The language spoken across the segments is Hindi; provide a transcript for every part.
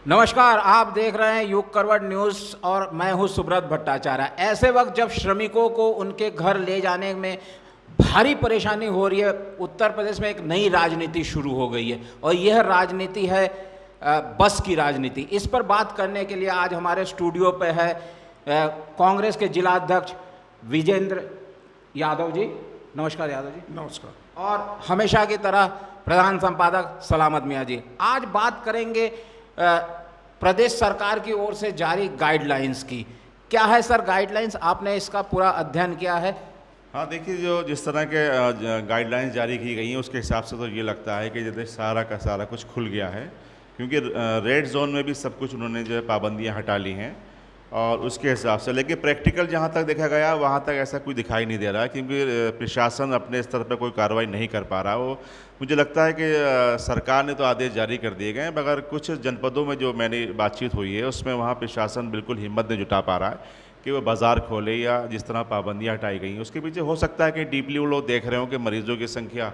नमस्कार, आप देख रहे हैं युग करवट न्यूज़ और मैं हूं सुब्रत भट्टाचार्य। ऐसे वक्त जब श्रमिकों को उनके घर ले जाने में भारी परेशानी हो रही है, उत्तर प्रदेश में एक नई राजनीति शुरू हो गई है और यह राजनीति है बस की राजनीति। इस पर बात करने के लिए आज हमारे स्टूडियो पे है कांग्रेस के जिला अध्यक्ष विजेंद्र यादव जी। नमस्कार यादव जी। नमस्कार। और हमेशा की तरह प्रधान संपादक सलामत मियाँ जी। आज बात करेंगे प्रदेश सरकार की ओर से जारी गाइडलाइंस की। क्या है सर गाइडलाइंस, आपने इसका पूरा अध्ययन किया है? हाँ, देखिए, जो जिस तरह के गाइडलाइंस जारी की गई हैं उसके हिसाब से तो ये लगता है कि जैसे सारा का सारा कुछ खुल गया है, क्योंकि रेड जोन में भी सब कुछ उन्होंने जो है पाबंदियाँ हटा ली हैं और उसके हिसाब से। लेकिन प्रैक्टिकल जहाँ तक देखा गया वहाँ तक ऐसा कोई दिखाई नहीं दे रहा है, क्योंकि प्रशासन अपने स्तर पर कोई कार्रवाई नहीं कर पा रहा। वो मुझे लगता है कि सरकार ने तो आदेश जारी कर दिए गए हैं, मगर कुछ जनपदों में जो मैंने बातचीत हुई है उसमें वहाँ प्रशासन बिल्कुल हिम्मत नहीं जुटा पा रहा है कि वो बाज़ार खोले या जिस तरह पाबंदियाँ हटाई गई हैं उसके पीछे हो सकता है कि डीपली वो लोग देख रहे हो कि मरीजों की संख्या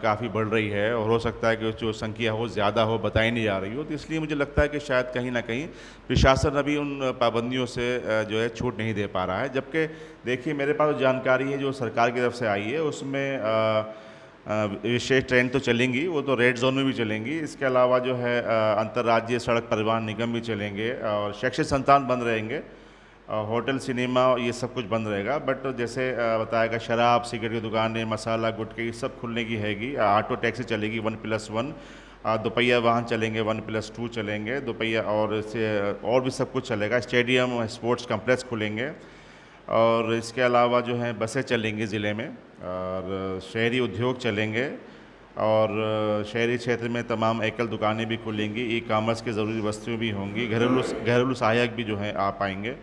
काफ़ी बढ़ रही है और हो सकता है कि जो संख्या हो ज़्यादा हो, बताई नहीं जा रही हो। तो इसलिए मुझे लगता है कि शायद कहीं ना कहीं प्रशासन अभी उन पाबंदियों से जो है छूट नहीं दे पा रहा है। जबकि देखिए, मेरे पास जानकारी है जो सरकार की तरफ से आई है उसमें विशेष ट्रेन तो चलेंगी, वो तो रेड जोन में भी चलेंगी। इसके अलावा जो है अंतर्राज्यीय सड़क परिवहन निगम भी चलेंगे और शैक्षिक संस्थान बंद रहेंगे, होटल, सिनेमा, ये सब कुछ बंद रहेगा। बट जैसे बताया गया, शराब, सिगरेट की दुकानें, मसाला, गुटखे, ये सब खुलने की हैगी। ऑटो टैक्सी चलेगी 1+1, दोपहिया वाहन चलेंगे 1+2 चलेंगे दोपहिया, और इससे और भी सब कुछ चलेगा। स्टेडियम, स्पोर्ट्स कम्प्लेक्स खुलेंगे और इसके अलावा जो है बसें चलेंगी ज़िले में और शहरी उद्योग चलेंगे और शहरी क्षेत्र में तमाम एकल दुकानें भी खुलेंगी। ई कॉमर्स की ज़रूरी वस्तुएं भी होंगी, घरेलू सहायक भी जो है आ पाएंगे।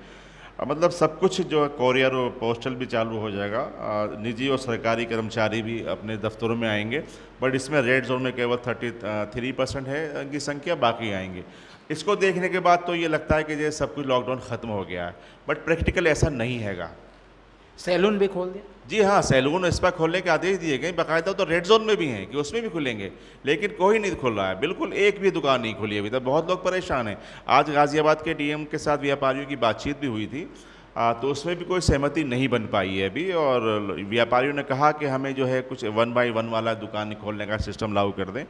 मतलब सब कुछ जो है, कोरियर और पोस्टल भी चालू हो जाएगा। निजी और सरकारी कर्मचारी भी अपने दफ्तरों में आएंगे। बट इसमें रेड जोन में केवल 33% है इनकी संख्या, बाकी आएंगे। इसको देखने के बाद तो ये लगता है कि ये सब कुछ लॉकडाउन ख़त्म हो गया है, बट प्रैक्टिकल ऐसा नहीं हैगा। सैलून भी खोल दिया? जी हाँ, सैलून इस पर खोलने के आदेश दिए गए बाकायदा, तो रेड जोन में भी हैं कि उसमें भी खुलेंगे, लेकिन कोई नहीं खुल रहा है। बिल्कुल एक भी दुकान नहीं खुली अभी तक। बहुत लोग परेशान हैं। आज गाज़ियाबाद के डीएम के साथ व्यापारियों की बातचीत भी हुई थी, तो उसमें भी कोई सहमति नहीं बन पाई है अभी। और व्यापारियों ने कहा कि हमें जो है कुछ 1 बाई 1 वाला दुकान खोलने का सिस्टम लागू कर दें,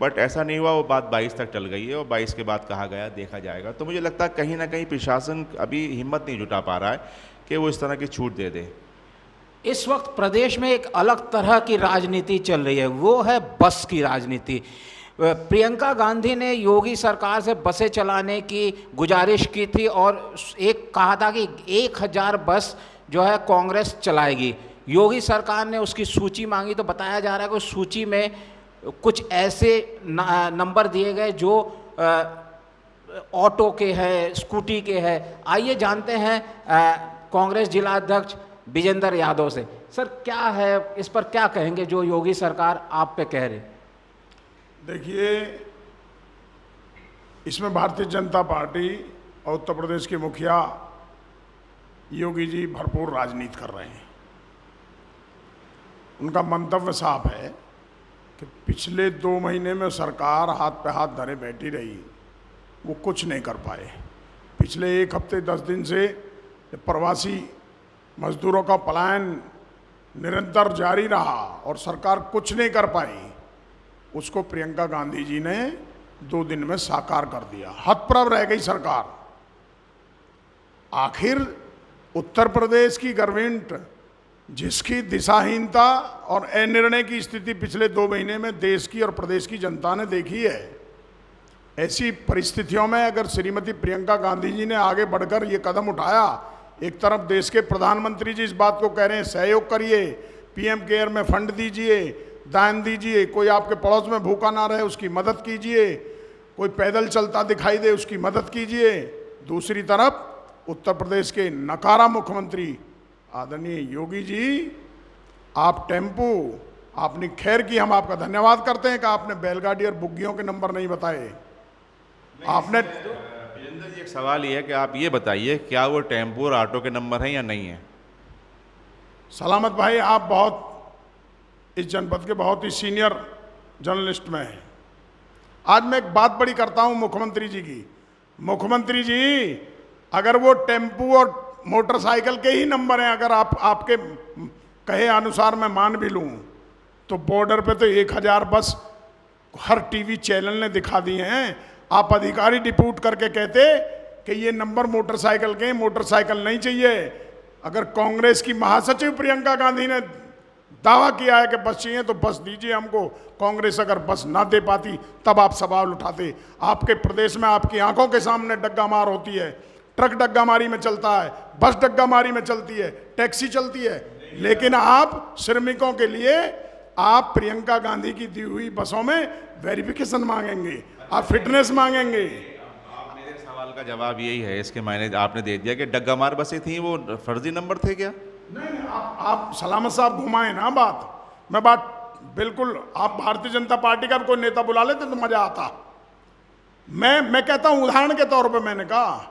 बट ऐसा नहीं हुआ। वो बात 22 तक टल गई है और 22 के बाद कहा गया देखा जाएगा। तो मुझे लगता है कहीं ना कहीं प्रशासन अभी हिम्मत नहीं जुटा पा रहा है कि वो इस तरह की छूट दे दे। इस वक्त प्रदेश में एक अलग तरह की राजनीति चल रही है, वो है बस की राजनीति। प्रियंका गांधी ने योगी सरकार से बसें चलाने की गुजारिश की थी और एक कहा था कि 1000 बस जो है कांग्रेस चलाएगी। योगी सरकार ने उसकी सूची मांगी तो बताया जा रहा है कि उस सूची में कुछ ऐसे नंबर दिए गए जो ऑटो के हैं, स्कूटी के हैं। आइए जानते हैं कांग्रेस जिला अध्यक्ष विजेंद्र यादव से। सर, क्या है इस पर, क्या कहेंगे जो योगी सरकार आप पे कह रही? देखिए, इसमें भारतीय जनता पार्टी और उत्तर प्रदेश के मुखिया योगी जी भरपूर राजनीति कर रहे हैं। उनका मंतव्य साफ है कि पिछले 2 महीने में सरकार हाथ पे हाथ धरे बैठी रही, वो कुछ नहीं कर पाए। पिछले 1 हफ्ते 10 दिन से प्रवासी मजदूरों का पलायन निरंतर जारी रहा और सरकार कुछ नहीं कर पाई। उसको प्रियंका गांधी जी ने 2 दिन में साकार कर दिया। हतप्रभ रह गई सरकार। आखिर उत्तर प्रदेश की गवर्नमेंट, जिसकी दिशाहीनता और अनिर्णय की स्थिति पिछले 2 महीने में देश की और प्रदेश की जनता ने देखी है, ऐसी परिस्थितियों में अगर श्रीमती प्रियंका गांधी जी ने आगे बढ़कर ये कदम उठाया, एक तरफ देश के प्रधानमंत्री जी इस बात को कह रहे हैं सहयोग करिए, पीएम केयर में फंड दीजिए, दान दीजिए, कोई आपके पड़ोस में भूखा ना रहे उसकी मदद कीजिए, कोई पैदल चलता दिखाई दे उसकी मदद कीजिए। दूसरी तरफ उत्तर प्रदेश के नकारा मुख्यमंत्री आदरणीय योगी जी, आप टेम्पू, आपने खैर की, हम आपका धन्यवाद करते हैं कि आपने बैलगाड़ी और बुग्गियों के नंबर नहीं बताए। आपने विजेंद्र जी, एक सवाल ये है कि आप ये बताइए, क्या वो टेम्पो और ऑटो के नंबर हैं या नहीं है? सलामत भाई, आप बहुत इस जनपद के बहुत ही सीनियर जर्नलिस्ट में हैं। आज मैं एक बात बड़ी करता हूं मुख्यमंत्री जी की। मुख्यमंत्री जी, अगर वो टेम्पू और मोटरसाइकिल के ही नंबर हैं, अगर आपके कहे अनुसार मैं मान भी लूं, तो बॉर्डर पे तो 1000 बस हर टीवी चैनल ने दिखा दिए हैं। आप अधिकारी डिप्यूट करके कहते कि ये नंबर मोटरसाइकिल के, मोटरसाइकिल नहीं चाहिए। अगर कांग्रेस की महासचिव प्रियंका गांधी ने दावा किया है कि बस चाहिए तो बस दीजिए हमको। कांग्रेस अगर बस ना दे पाती तब आप सवाल उठाते। आपके प्रदेश में आपकी आंखों के सामने डग्गा मार होती है, ट्रक डग्गा मारी में चलता है, बस डग्गा मारी में चलती है, टैक्सी चलती है, लेकिन आप श्रमिकों के लिए आप प्रियंका गांधी की दी हुई बसों में वेरिफिकेशन मांगेंगे, आप फिटनेस मांगेंगे। आप मेरे सवाल का जवाब यही है, इसके मायने आपने दे दिया कि डग्गा मार बसें थी, वो फर्जी नंबर थे क्या? नहीं, आप सलामत साहब घुमाएं ना बात। मैं बात बिल्कुल, आप भारतीय जनता पार्टी का कोई नेता बुला लेते तो मजा आता। मैं कहता हूं उदाहरण के तौर पे, मैंने कहा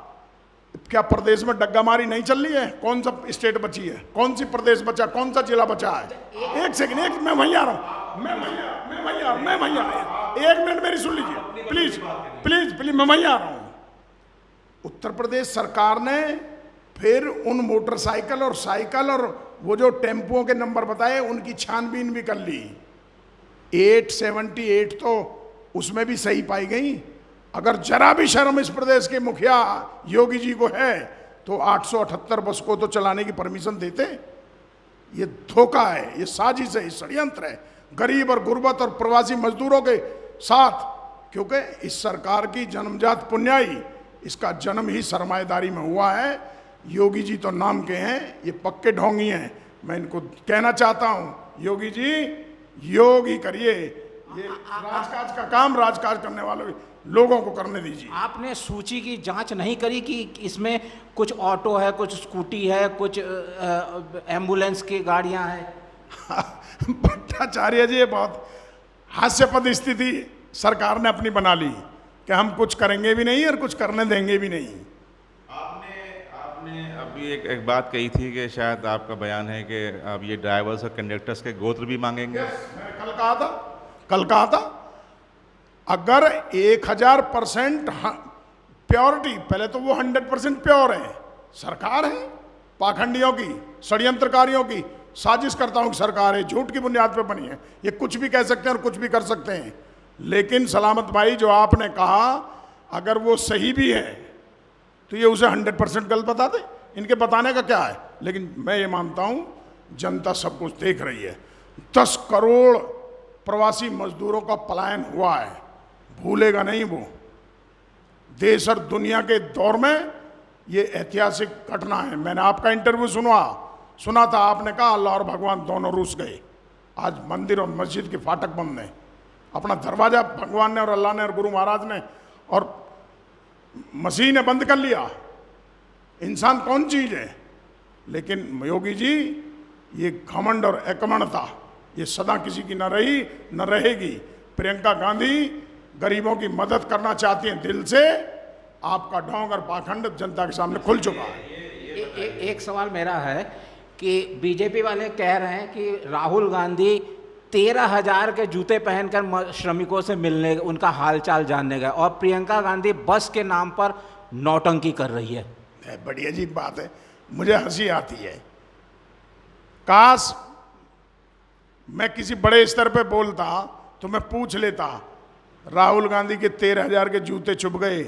क्या प्रदेश में डग्गा मारी नहीं चल रही है? कौन सा स्टेट बची है, कौन सी प्रदेश बचा, कौन सा जिला बचा है? एक सेकंड, मैं वहीं आ रहा हूं, मैं वहीं आ रहा हूं, एक मिनट मेरी सुन लीजिए प्लीज प्लीज प्लीज, मैं वहीं आ रहा हूं। उत्तर प्रदेश सरकार ने फिर उन मोटरसाइकिल और साइकिल और वो जो टेम्पुओं के नंबर बताए उनकी छानबीन भी कर ली। 878 तो उसमें भी सही पाई गई। अगर जरा भी शर्म इस प्रदेश के मुखिया योगी जी को है तो 878 बस को तो चलाने की परमिशन देते। ये धोखा है, ये साजिश है, ये षड्यंत्र है गरीब और गुर्बत और प्रवासी मजदूरों के साथ, क्योंकि इस सरकार की जन्मजात पुण्याई, इसका जन्म ही सरमाएदारी में हुआ है। योगी जी तो नाम के हैं, ये पक्के ढोंगी हैं। मैं इनको कहना चाहता हूं, योगी जी योग ही करिए, ये राजकाज का काम राजकाज करने वालों लोगों को करने दीजिए। आपने सूची की जांच नहीं करी कि इसमें कुछ ऑटो है, कुछ स्कूटी है, कुछ एम्बुलेंस की गाड़ियां हैं? भट्टाचार्य जी, ये बहुत हास्यास्पद स्थिति सरकार ने अपनी बना ली कि हम कुछ करेंगे भी नहीं और कुछ करने देंगे भी नहीं। आपने अभी एक बात कही थी कि शायद आपका बयान है कि अब ये ड्राइवर्स और कंडक्टर्स के गोत्र भी मांगेंगे। मैंने कल कहा था अगर 1000% प्योरिटी, पहले तो वो 100% प्योर है, सरकार है पाखंडियों की, षड्यंत्रकारियों की, साजिशकर्ताओं की सरकार है, झूठ की बुनियाद पर बनी है। ये कुछ भी कह सकते हैं और कुछ भी कर सकते हैं। लेकिन सलामत भाई, जो आपने कहा अगर वो सही भी है तो ये उसे 100% गलत बताते। इनके बताने का क्या है? लेकिन मैं ये मानता हूं जनता सब कुछ देख रही है। 10 करोड़ प्रवासी मजदूरों का पलायन हुआ है, भूलेगा नहीं वो। देश और दुनिया के दौर में ये ऐतिहासिक घटना है। मैंने आपका इंटरव्यू सुना था, आपने कहा अल्लाह और भगवान दोनों रूस गए। आज मंदिर और मस्जिद के फाटक बंद हैं, अपना दरवाजा भगवान ने और अल्लाह ने और गुरु महाराज ने और मसीह ने बंद कर लिया। इंसान कौन चीज है? लेकिन योगी जी, ये घमंड और एकमणता ये सदा किसी की न रही न रहेगी। प्रियंका गांधी गरीबों की मदद करना चाहती हैं दिल से। आपका ढोंग और पाखंड जनता के सामने खुल चुका है। एक सवाल मेरा है कि बीजेपी वाले कह रहे हैं कि राहुल गांधी 13,000 के जूते पहनकर श्रमिकों से मिलने, उनका हालचाल जानने गए, और प्रियंका गांधी बस के नाम पर नौटंकी कर रही है। बड़ी अजीब बात है, मुझे हंसी आती है। काश मैं किसी बड़े स्तर पे बोलता तो मैं पूछ लेता, राहुल गांधी के 13,000 के जूते चुभ गए।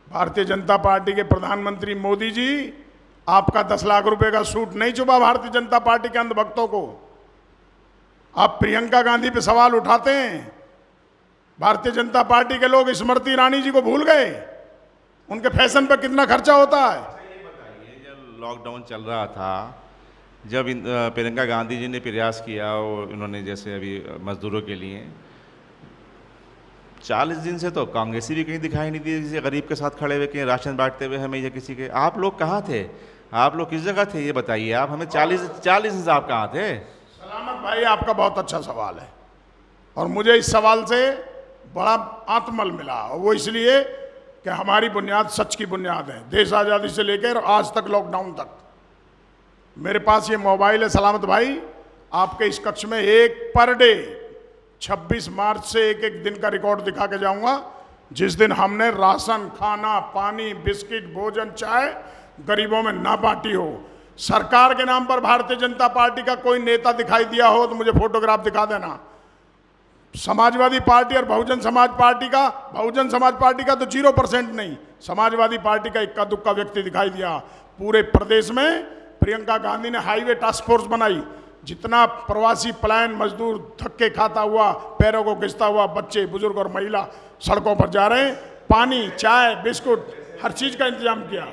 भारतीय जनता पार्टी के प्रधानमंत्री मोदी जी, आपका 10 लाख रुपए का सूट नहीं चुभा भारतीय जनता पार्टी के अंधभक्तों को। आप प्रियंका गांधी पे सवाल उठाते हैं। भारतीय जनता पार्टी के लोग स्मृति ईरानी जी को भूल गए? उनके फैशन पे कितना खर्चा होता है? ये बताइए, जब लॉकडाउन चल रहा था, जब प्रियंका गांधी जी ने प्रयास किया और इन्होंने जैसे अभी मजदूरों के लिए 40 दिन से तो कांग्रेसी भी कहीं दिखाई नहीं दी, किसी गरीब के साथ खड़े हुए, कहीं राशन बांटते हुए हमें, या किसी के। आप लोग कहाँ थे? आप लोग किस जगह थे ये बताइए। आप हमें 40 दिन से आप कहाँ थे? सलामत भाई, आपका बहुत अच्छा सवाल है और मुझे इस सवाल से बड़ा आत्मबल मिला, और वो इसलिए कि हमारी बुनियाद सच की बुनियाद है। देश आज़ादी से लेकर आज तक, लॉकडाउन तक। मेरे पास ये मोबाइल है सलामत भाई, आपके इस कक्ष में एक पर डे 26 मार्च से एक एक दिन का रिकॉर्ड दिखा के जाऊंगा जिस दिन हमने राशन, खाना, पानी, बिस्किट, भोजन, चाय गरीबों में ना बांटी हो। सरकार के नाम पर भारतीय जनता पार्टी का कोई नेता दिखाई दिया हो तो मुझे फोटोग्राफ दिखा देना। समाजवादी पार्टी और बहुजन समाज पार्टी का तो 0% नहीं, समाजवादी पार्टी का इक्का दुक्का व्यक्ति दिखाई दिया। पूरे प्रदेश में प्रियंका गांधी ने हाईवे टास्क फोर्स बनाई, जितना प्रवासी पलायन मजदूर धक्के खाता हुआ, पैरों को घिसता हुआ, बच्चे, बुजुर्ग और महिला सड़कों पर जा रहे हैं, पानी, चाय, बिस्कुट, हर चीज का इंतजाम किया।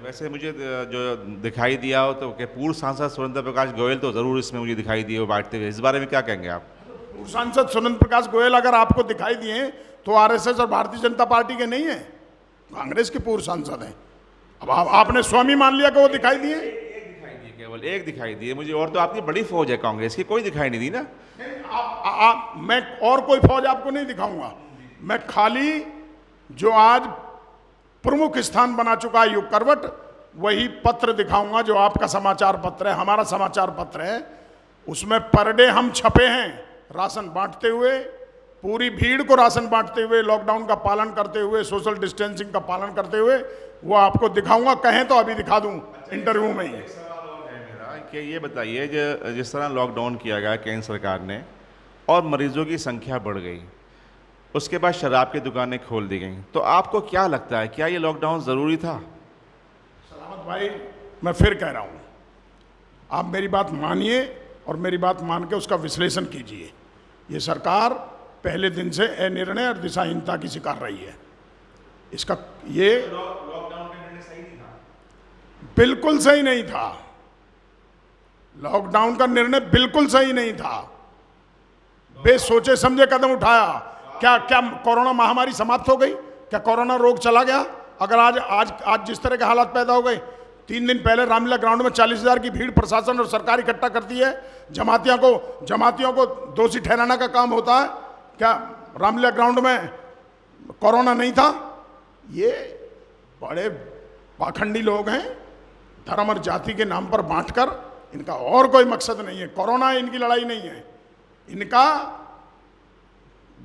वैसे मुझे जो दिखाई दिया हो तो कि पूर्व सांसद सुरेंद्र प्रकाश गोयल तो ज़रूर इसमें मुझे दिखाई दिए हो बांटते हुए, इस बारे में क्या कहेंगे आप? पूर्व सांसद सुरेंद्र प्रकाश गोयल अगर आपको दिखाई दिए तो आरएसएस और भारतीय जनता पार्टी के नहीं है, कांग्रेस के पूर्व सांसद हैं। अब आपने स्वामी मान लिया कि वो दिखाई दिए? केवल एक दिखाई दिए मुझे, और तो आपकी बड़ी फौज है कांग्रेस की, कोई दिखाई नहीं दी ना। मैं और कोई फौज आपको नहीं दिखाऊंगा, मैं खाली जो आज प्रमुख स्थान बना चुका है युग करवट, वही पत्र दिखाऊंगा जो आपका समाचार पत्र है, हमारा समाचार पत्र है। उसमें पर डे हम छपे हैं राशन बांटते हुए, पूरी भीड़ को राशन बांटते हुए, लॉकडाउन का पालन करते हुए, सोशल डिस्टेंसिंग का पालन करते हुए, वो आपको दिखाऊंगा। कहें तो अभी दिखा दूं इंटरव्यू में ही। कि ये बताइए जिस तरह लॉकडाउन किया गया केंद्र सरकार ने और मरीजों की संख्या बढ़ गई, उसके बाद शराब की दुकानें खोल दी गई, तो आपको क्या लगता है क्या ये लॉकडाउन ज़रूरी था? सलामत भाई, मैं फिर कह रहा हूं, आप मेरी बात मानिए और मेरी बात मान के उसका विश्लेषण कीजिए। ये सरकार पहले दिन से अनिर्णय और दिशाहीनता की शिकार रही है। इसका ये लॉकडाउन का निर्णय सही नहीं था? बिल्कुल सही नहीं था। लॉकडाउन का निर्णय बिल्कुल सही नहीं था। बेसोचे समझे कदम उठाया। क्या कोरोना महामारी समाप्त हो गई? क्या कोरोना रोग चला गया? अगर आज जिस तरह के हालात पैदा हो गए, 3 दिन पहले रामलीला ग्राउंड में 40,000 की भीड़ प्रशासन और सरकार इकट्ठा करती है, जमातियों को दोषी ठहराना का काम होता है। क्या रामलीला ग्राउंड में कोरोना नहीं था? ये बड़े पाखंडी लोग हैं, धर्म और जाति के नाम पर बांटकर, इनका और कोई मकसद नहीं है। कोरोना इनकी लड़ाई नहीं है, इनका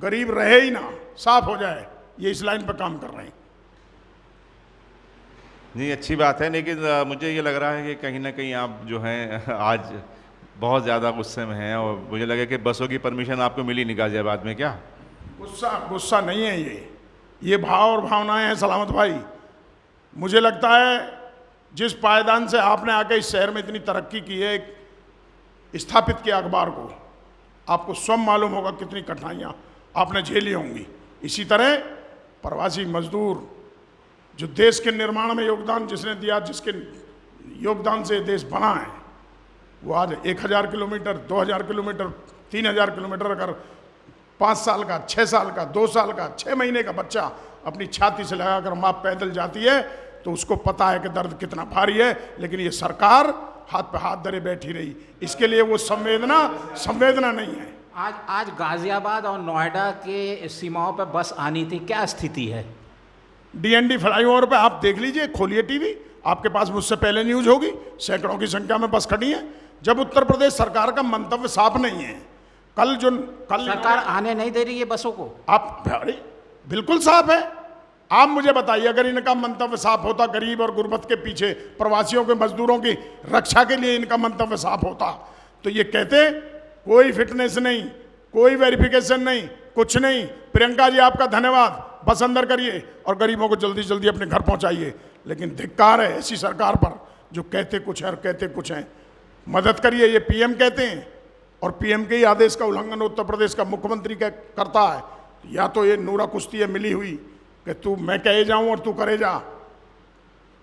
गरीब रहे ही ना, साफ हो जाए, ये इस लाइन पर काम कर रहे हैं। नहीं, अच्छी बात है, लेकिन मुझे ये लग रहा है कि कहीं ना कहीं आप जो हैं आज बहुत ज़्यादा गुस्से में हैं, और मुझे लगे कि बसों की परमिशन आपको मिली नहीं गाजियाबाद में। क्या गुस्सा नहीं है, ये भाव और भावनाएं हैं सलामत भाई। मुझे लगता है जिस पायदान से आपने आके इस शहर में इतनी तरक्की की है, स्थापित किया अखबार को, आपको स्वयं मालूम होगा कितनी कठिनाइयाँ आपने झेली होंगी। इसी तरह प्रवासी मजदूर जो देश के निर्माण में योगदान जिसने दिया, जिसके योगदान से देश बना है, वो आज 1000 किलोमीटर, 2000 किलोमीटर, 3000 किलोमीटर अगर 5 साल का, 6 साल का, 2 साल का, 6 महीने का बच्चा अपनी छाती से लगाकर माँ पैदल जाती है तो उसको पता है कि दर्द कितना भारी है। लेकिन ये सरकार हाथ पे हाथ धरे बैठी रही, इसके लिए वो संवेदना नहीं है। आज गाजियाबाद और नोएडा के सीमाओं पर बस आनी थी, क्या स्थिति है? डीएनडी फ्लाईओवर पे आप देख लीजिए, खोलिए टीवी, आपके पास मुझसे पहले न्यूज होगी, सैकड़ों की संख्या में बस खड़ी है। जब उत्तर प्रदेश सरकार का मंतव्य साफ नहीं है, कल सरकार आने नहीं दे रही है बसों को, आप बिल्कुल साफ है। आप मुझे बताइए, अगर इनका मंतव्य साफ होता, गरीब और गुर्बत के पीछे प्रवासियों के मजदूरों की रक्षा के लिए इनका मंतव्य साफ होता, तो ये कहते कोई फिटनेस नहीं, कोई वेरिफिकेशन नहीं, कुछ नहीं, प्रियंका जी आपका धन्यवाद, बस अंदर करिए और गरीबों को जल्दी जल्दी अपने घर पहुंचाइए। लेकिन धिक्कार है ऐसी सरकार पर जो कहते कुछ है और कहते कुछ हैं। मदद करिए, ये पीएम कहते हैं, और पीएम के ही आदेश का उल्लंघन उत्तर प्रदेश का मुख्यमंत्री करता है। या तो ये नूरा कुश्ती है मिली हुई कि तू मैं कहे जाऊं और तू करे जा,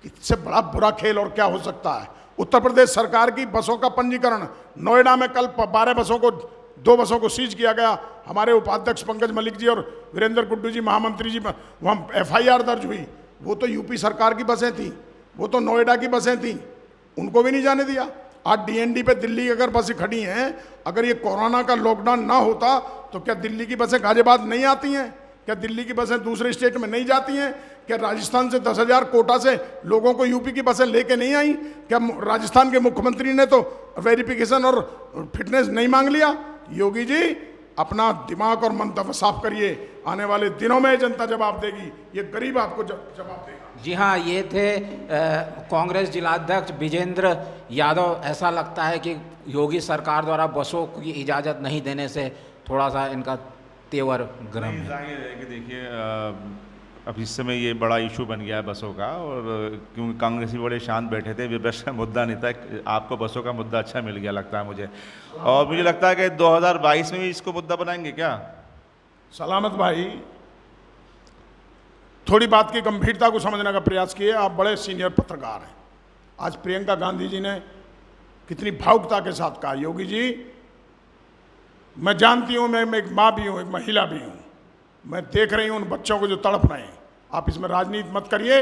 इससे बड़ा बुरा खेल और क्या हो सकता है। उत्तर प्रदेश सरकार की बसों का पंजीकरण, नोएडा में कल 2 बसों को सीज किया गया। हमारे उपाध्यक्ष पंकज मलिक जी और वीरेंद्र गुड्डू जी महामंत्री जी, वहाँ एफआईआर दर्ज हुई। वो तो यूपी सरकार की बसें थी, वो तो नोएडा की बसें थी, उनको भी नहीं जाने दिया। आज डीएनडी पे दिल्ली की अगर बसें खड़ी हैं, अगर ये कोरोना का लॉकडाउन ना होता तो क्या दिल्ली की बसें गाजियाबाद नहीं आती हैं? क्या दिल्ली की बसें दूसरे स्टेट में नहीं जाती हैं? क्या राजस्थान से 10,000 कोटा से लोगों को यूपी की बसें लेके नहीं आई? क्या राजस्थान के मुख्यमंत्री ने तो वेरिफिकेशन और फिटनेस नहीं मांग लिया? योगी जी, अपना दिमाग और मंतव्य साफ करिए। आने वाले दिनों में जनता जवाब देगी, ये गरीब आपको जवाब देगा। जी हाँ, ये थे कांग्रेस जिलाध्यक्ष विजेंद्र यादव। ऐसा लगता है कि योगी सरकार द्वारा बसों की इजाज़त नहीं देने से थोड़ा सा इनका तेवर गर्म है। जाहिर है कि देखिए अब इस समय ये बड़ा इशू बन गया है बसों का, और क्योंकि कांग्रेसी बड़े शांत बैठे थे, विपक्ष का मुद्दा नहीं था, आपको बसों का मुद्दा अच्छा मिल गया लगता है मुझे। और मुझे लगता है कि 2022 में भी इसको मुद्दा बनाएंगे क्या? सलामत भाई, थोड़ी बात की गंभीरता को समझने का प्रयास किए। आप बड़े सीनियर पत्रकार हैं। आज प्रियंका गांधी जी ने कितनी भावुकता के साथ कहा, योगी जी मैं जानती हूं, मैं एक माँ भी हूं, एक महिला भी हूं, मैं देख रही हूं उन बच्चों को जो तड़प रहे हैं। आप इसमें राजनीति मत करिए।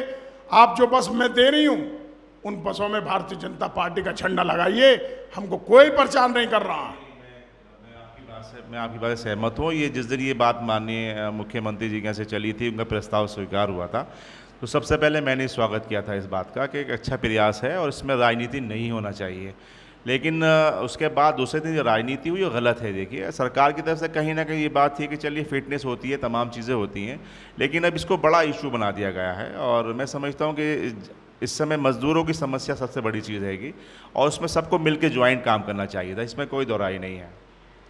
आप जो बस मैं दे रही हूं उन बसों में भारतीय जनता पार्टी का झंडा लगाइए, हमको कोई प्रचार नहीं कर रहा। मैं आपकी बात से सहमत हूँ। ये जिस दिन ये बात माननीय मुख्यमंत्री जी के यहाँ से चली थी, उनका प्रस्ताव स्वीकार हुआ था, तो सबसे पहले मैंने स्वागत किया था इस बात का कि एक अच्छा प्रयास है और इसमें राजनीति नहीं होना चाहिए। लेकिन उसके बाद दूसरे दिन जो राजनीति हुई वो गलत है। देखिए, सरकार की तरफ से कहीं ना कहीं ये बात थी कि चलिए फिटनेस होती है, तमाम चीज़ें होती हैं, लेकिन अब इसको बड़ा इशू बना दिया गया है। और मैं समझता हूँ कि इस समय मज़दूरों की समस्या सबसे बड़ी चीज़ रहेगी और उसमें सबको मिलकर ज्वाइंट काम करना चाहिए था, इसमें कोई दोहराई नहीं है।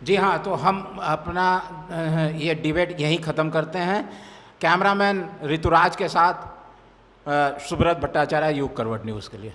जी हाँ, तो हम अपना ये डिबेट यहीं ख़त्म करते हैं। कैमरामैन ऋतुराज के साथ सुब्रत भट्टाचार्य, युग करवट न्यूज़ के लिए।